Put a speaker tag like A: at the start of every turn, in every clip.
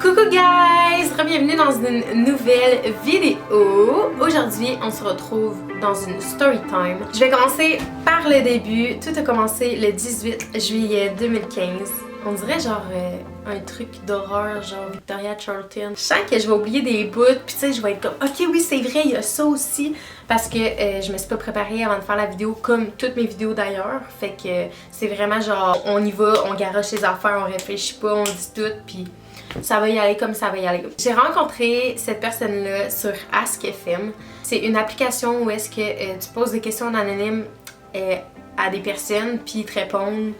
A: Coucou guys! Bienvenue dans une nouvelle vidéo. Aujourd'hui, on se retrouve dans une story time. Je vais commencer par le début. Tout a commencé le 18 juillet 2015. On dirait genre un truc d'horreur, genre Victoria Charlton. Je sens que je vais oublier des bouts, puis tu sais, je vais être comme ok, oui, c'est vrai, il y a ça aussi. Parce que je me suis pas préparée avant de faire la vidéo, comme toutes mes vidéos d'ailleurs. Fait que c'est vraiment genre, on y va, on garoche les affaires, on réfléchit pas, on dit tout, puis ça va y aller comme ça va y aller. J'ai rencontré cette personne-là sur AskFM. C'est une application où est-ce que tu poses des questions anonymes à des personnes, puis ils te répondent.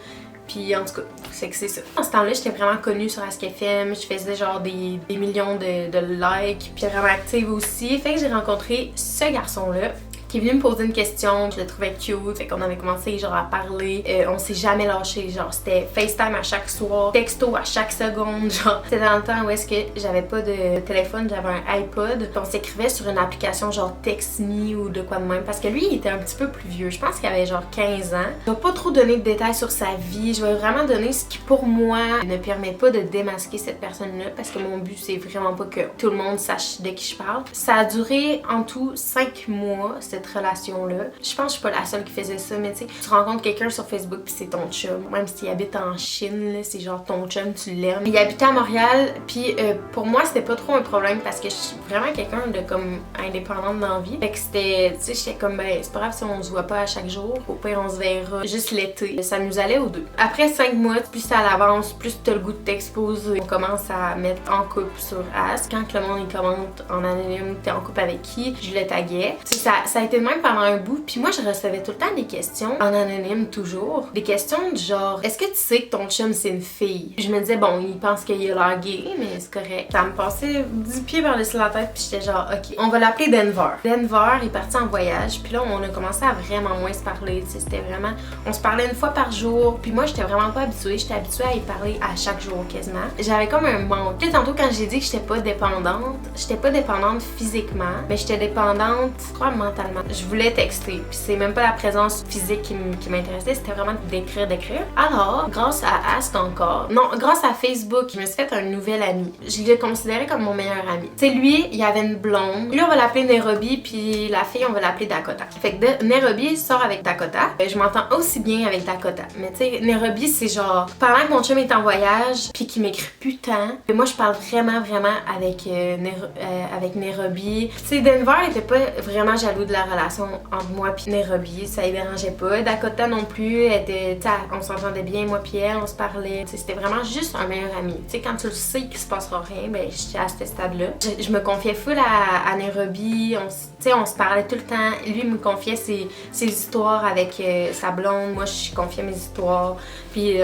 A: Puis en tout cas, c'est que c'est ça. En ce temps-là, j'étais vraiment connue sur AskFM. Je faisais genre des millions de likes. Puis vraiment active aussi. Fait que j'ai rencontré ce garçon-là qui est venu me poser une question, je le trouvais cute, fait qu'on avait commencé genre à parler, on s'est jamais lâché, genre c'était FaceTime à chaque soir, texto à chaque seconde, genre c'était dans le temps où est-ce que j'avais pas de téléphone, j'avais un iPod, on s'écrivait sur une application genre TextMe ou de quoi de même, parce que lui il était un petit peu plus vieux, je pense qu'il avait genre 15 ans. Je vais pas trop donner de détails sur sa vie, je vais vraiment donner ce qui pour moi ne permet pas de démasquer cette personne-là, parce que mon but c'est vraiment pas que tout le monde sache de qui je parle. Ça a duré en tout 5 mois, cette relation-là. Je pense que je suis pas la seule qui faisait ça, mais tu sais, tu rencontres quelqu'un sur Facebook puis c'est ton chum. Même s'il habite en Chine, là, c'est genre ton chum, tu l'aimes. Il habitait à Montréal, puis pour moi, c'était pas trop un problème parce que je suis vraiment quelqu'un de comme indépendante dans la vie. Fait que c'était, tu sais, j'étais comme, ben, c'est pas grave si on se voit pas à chaque jour. Au pire, on se verra juste l'été. Ça nous allait aux deux. Après 5 mois, plus ça avance, plus t'as le goût de t'exposer. On commence à mettre en couple sur Ask. Quand le monde il commente en anonyme, t'es en couple avec qui, je le taguais. Tu sais, ça a été même pendant un bout, puis moi je recevais tout le temps des questions en anonyme toujours, des questions du genre est-ce que tu sais que ton chum c'est une fille? Je me disais bon, il pense qu'il a l'air gay, mais c'est correct. Ça me passait du pied par-dessus la tête, puis j'étais genre ok, on va l'appeler Denver. Denver est parti en voyage, puis là on a commencé à vraiment moins se parler, tu sais, c'était vraiment, on se parlait une fois par jour, puis moi j'étais vraiment pas habituée, j'étais habituée à y parler à chaque jour quasiment. J'avais comme un manque. Tu sais, tantôt quand j'ai dit que j'étais pas dépendante physiquement, mais j'étais dépendante, je crois, mentalement. Je voulais texter, puis c'est même pas la présence physique qui m'intéressait, c'était vraiment d'écrire. Alors, grâce à Ask encore, non, grâce à Facebook, je me suis fait un nouvel ami. Je le considérais comme mon meilleur ami. Tu sais, lui, il y avait une blonde. Lui, on va l'appeler Nairobi, puis la fille, on va l'appeler Dakota. Fait que Nairobi sort avec Dakota. Je m'entends aussi bien avec Dakota. Mais tu sais, Nairobi, c'est genre, pendant que mon chum est en voyage, puis qu'il m'écrit putain, moi, je parle vraiment avec Nairobi. Tu sais, Denver était pas vraiment jaloux de la relation entre moi pis Nairobi, ça y dérangeait pas. Dakota non plus, on s'entendait bien, moi pis elle, on se parlait. C'était vraiment juste un meilleur ami. Tu sais, quand tu le sais qu'il se passera rien, ben j'étais à ce stade-là. Je me confiais full à Nairobi, on se parlait tout le temps. Lui me confiait ses histoires avec sa blonde, moi je confiais mes histoires, puis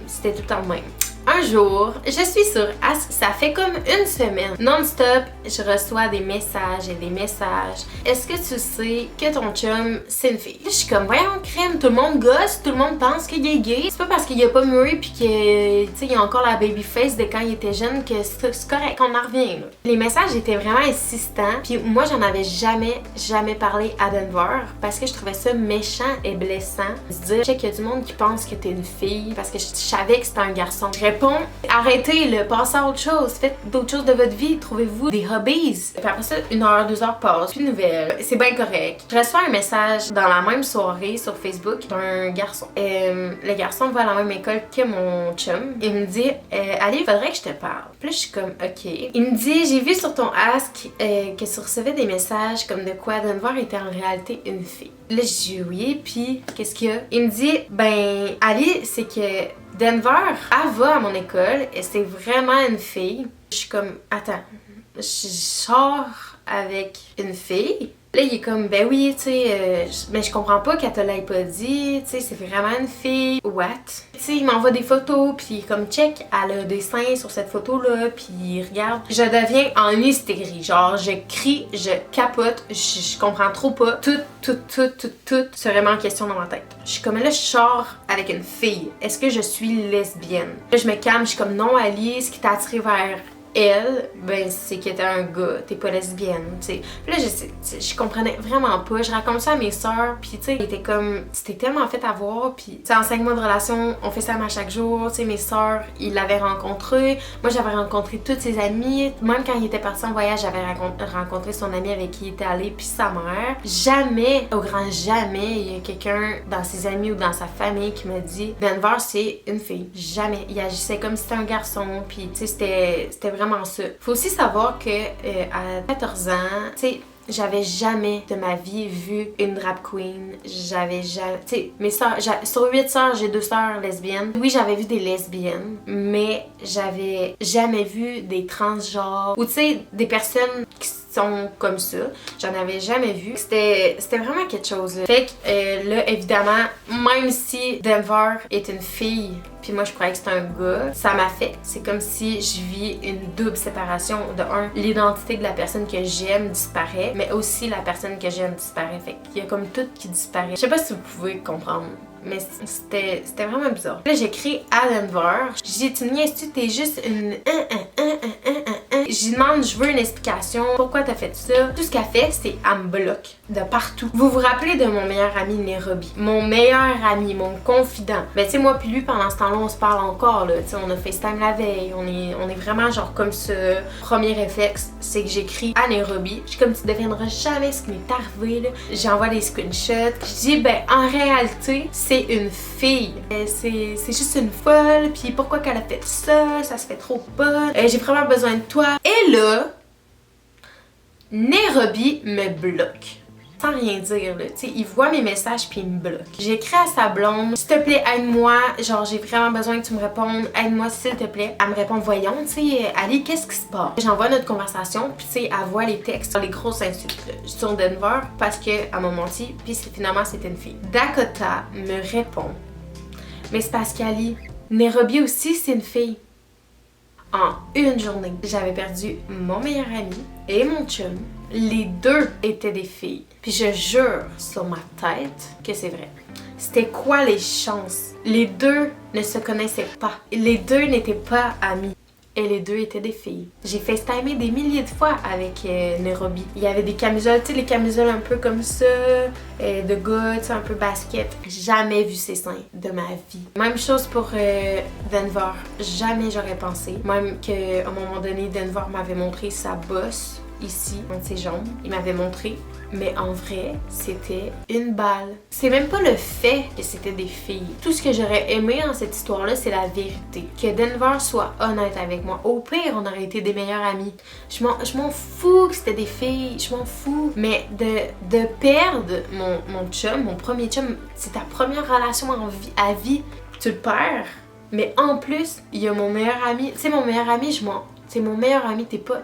A: c'était tout le temps le même. Un jour, je suis sur Ask, ça fait comme une semaine. Non-stop, je reçois des messages et des messages. Est-ce que tu sais que ton chum, c'est une fille? Je suis comme, voyons, crème, tout le monde gosse, tout le monde pense qu'il est gay. C'est pas parce qu'il a pas mûri pis que, tu sais, il a encore la baby face de quand il était jeune que c'est correct, on en revient, là. Les messages étaient vraiment insistants, puis moi, j'en avais jamais parlé à Denver parce que je trouvais ça méchant et blessant. De se dire, je sais qu'il y a du monde qui pense que t'es une fille parce que je savais que c'était un garçon. Arrêtez, passez à autre chose, faites d'autres choses de votre vie, trouvez-vous des hobbies. Puis après ça, 1 heure, 2 heures passent, plus de nouvelles, c'est bien correct. Je reçois un message dans la même soirée sur Facebook d'un garçon. Le garçon va à la même école que mon chum. Il me dit allez, il faudrait que je te parle. Puis là, je suis comme ok. Il me dit j'ai vu sur ton Ask que tu recevais des messages comme de quoi Denver était en réalité une fille. Là, je dis oui, puis qu'est-ce qu'il y a? Il me dit ben Ali, c'est que Denver, elle va à mon école et c'est vraiment une fille. Je suis comme, attends, je sors avec une fille. Là, il est comme, ben oui, tu sais, mais je comprends pas qu'elle te l'ait pas dit, tu sais, c'est vraiment une fille. What? Tu sais, il m'envoie des photos, puis comme check, elle a des seins sur cette photo-là, puis regarde. Je deviens en hystérie, genre, je crie, je capote, je comprends trop pas. Tout se remet en question dans ma tête. Je suis comme, là, je sors avec une fille. Est-ce que je suis lesbienne? Là, je me calme, je suis comme, non, Ali, ce qui t'a attiré vers elle, ben c'est que t'es un gars, t'es pas lesbienne, tu sais. Puis là, je comprenais vraiment pas. Je raconte ça à mes sœurs, puis tu sais, c'était tellement fait avoir, puis tu sais, en 5 mois de relation, on fait ça à chaque jour, tu sais, mes sœurs, ils l'avaient rencontré. Moi, j'avais rencontré toutes ses amies. Même quand il était parti en voyage, j'avais rencontré son ami avec qui il était allé, puis sa mère. Jamais, au grand jamais, il y a quelqu'un dans ses amis ou dans sa famille qui m'a dit Denver, c'est une fille. Jamais. Il agissait comme si c'était un garçon, puis tu sais, c'était vraiment ça. Faut aussi savoir que à 14 ans, tu sais, j'avais jamais de ma vie vu une drag queen. J'avais jamais... Tu sais, mes sœurs... Sur 8 sœurs, j'ai 2 sœurs lesbiennes. Oui, j'avais vu des lesbiennes, mais j'avais jamais vu des transgenres ou tu sais, des personnes qui sont comme ça. J'en avais jamais vu. C'était vraiment quelque chose. Là. Fait que là, évidemment, même si Denver est une fille, puis moi je croyais que c'était un gars, ça m'affecte. C'est comme si je vis une double séparation. De un, l'identité de la personne que j'aime disparaît, mais aussi la personne que j'aime disparaît. Fait qu'il y a comme tout qui disparaît. Je sais pas si vous pouvez comprendre. Mais c'était vraiment bizarre. Là, j'écris à Denver. Je dis, tu me niaises-tu, t'es juste une... J'y demande, je veux une explication. Pourquoi t'as fait ça? Tout ce qu'elle fait, c'est elle me bloque de partout. Vous vous rappelez de mon meilleur ami Nairobi? Mon meilleur ami, mon confident. Ben tu sais, moi puis lui, pendant ce temps-là, on se parle encore, là. Tu sais, on a FaceTime la veille. On est vraiment genre comme ce premier réflexe, c'est que j'écris à Nairobi. Je suis comme, tu deviendras jamais ce qui m'est arrivé, là. J'envoie des screenshots. Je dis, ben en réalité, c'est une fille. C'est juste une folle. Puis pourquoi qu'elle a fait ça? Ça se fait trop pas. J'ai vraiment besoin de toi. Et là, Nairobi me bloque. Sans rien dire, là. Tu sais, il voit mes messages puis il me bloque. J'écris à sa blonde, s'il te plaît, aide-moi. Genre, j'ai vraiment besoin que tu me répondes. Aide-moi, s'il te plaît. Elle me répond, voyons, tu sais, Ali, qu'est-ce qui se passe? J'envoie notre conversation, puis tu sais, elle voit les textes, les grosses insultes sur Denver parce qu'elle m'a menti, puis finalement, c'était une fille. Dakota me répond, mais c'est parce qu'Ali, Nairobi aussi, c'est une fille. En une journée, j'avais perdu mon meilleur ami et mon chum. Les deux étaient des filles. Puis je jure sur ma tête que c'est vrai. C'était quoi les chances? Les deux ne se connaissaient pas. Les deux n'étaient pas amis. Et les deux étaient des filles. J'ai FaceTimé des milliers de fois avec Nairobi. Il y avait des camisoles, tu sais, les camisoles un peu comme ça, de gars, tu sais, un peu basket. Jamais vu ses seins de ma vie. Même chose pour Denver. Jamais j'aurais pensé. Même qu'à un moment donné, Denver m'avait montré sa bosse ici, entre ses jambes. Il m'avait montré. Mais en vrai, c'était une balle. C'est même pas le fait que c'était des filles. Tout ce que j'aurais aimé dans cette histoire-là, c'est la vérité. Que Denver soit honnête avec moi. Au pire, on aurait été des meilleurs amis. Je m'en fous que c'était des filles. Je m'en fous. Mais de perdre mon chum, mon premier chum, c'est ta première relation à vie. Tu le perds. Mais en plus, il y a mon meilleur ami. Tu sais, mon meilleur ami, c'est mon meilleur ami, t'es pas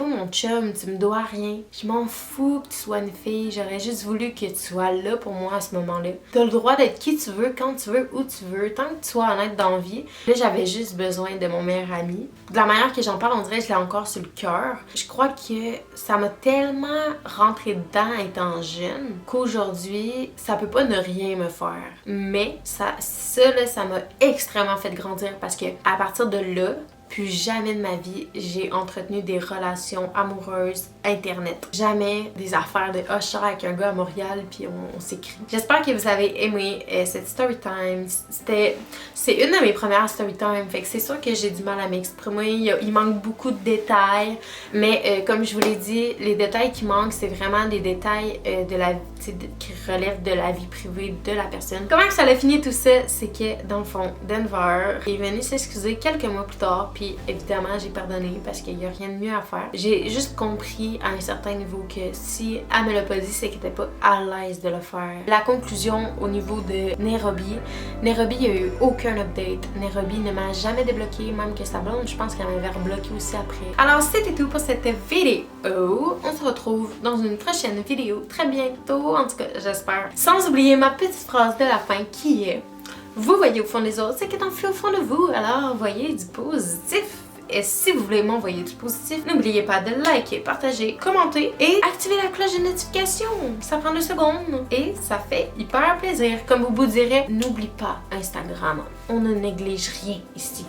A: mon chum, tu me dois rien. Je m'en fous que tu sois une fille, j'aurais juste voulu que tu sois là pour moi à ce moment-là. T'as le droit d'être qui tu veux, quand tu veux, où tu veux, tant que tu sois honnête dans la vie. Là, j'avais juste besoin de mon meilleur ami. De la manière que j'en parle, on dirait que je l'ai encore sur le cœur. Je crois que ça m'a tellement rentré dedans étant jeune qu'aujourd'hui, ça peut pas ne rien me faire. Mais ça m'a extrêmement fait grandir parce que à partir de là, plus jamais de ma vie, j'ai entretenu des relations amoureuses internet. Jamais des affaires de « Ah, je sors avec un gars à Montréal puis on s'écrit ». J'espère que vous avez aimé cette story time. C'est une de mes premières story time, fait que c'est sûr que j'ai du mal à m'exprimer. Il manque beaucoup de détails, mais comme je vous l'ai dit, les détails qui manquent, c'est vraiment des détails qui relèvent de la vie privée de la personne. Comment que ça a fini tout ça? C'est que, dans le fond, Denver est venu s'excuser quelques mois plus tard. Puis évidemment, j'ai pardonné parce qu'il n'y a rien de mieux à faire. J'ai juste compris à un certain niveau que si elle me l'a pas dit, c'est qu'elle était pas à l'aise de le faire. La conclusion au niveau de Nairobi, il n'y a eu aucun update. Nairobi ne m'a jamais débloqué, même que sa blonde, je pense qu'elle m'avait rebloqué aussi après. Alors c'était tout pour cette vidéo. On se retrouve dans une prochaine vidéo très bientôt, en tout cas j'espère. Sans oublier ma petite phrase de la fin qui est: vous voyez au fond des autres, c'est qui est enfui au fond de vous, alors voyez du positif. Et si vous voulez m'envoyer du positif, n'oubliez pas de liker, partager, commenter et activer la cloche de notification. Ça prend 2 secondes et ça fait hyper plaisir. Comme vous direz, n'oublie pas Instagram. On ne néglige rien ici.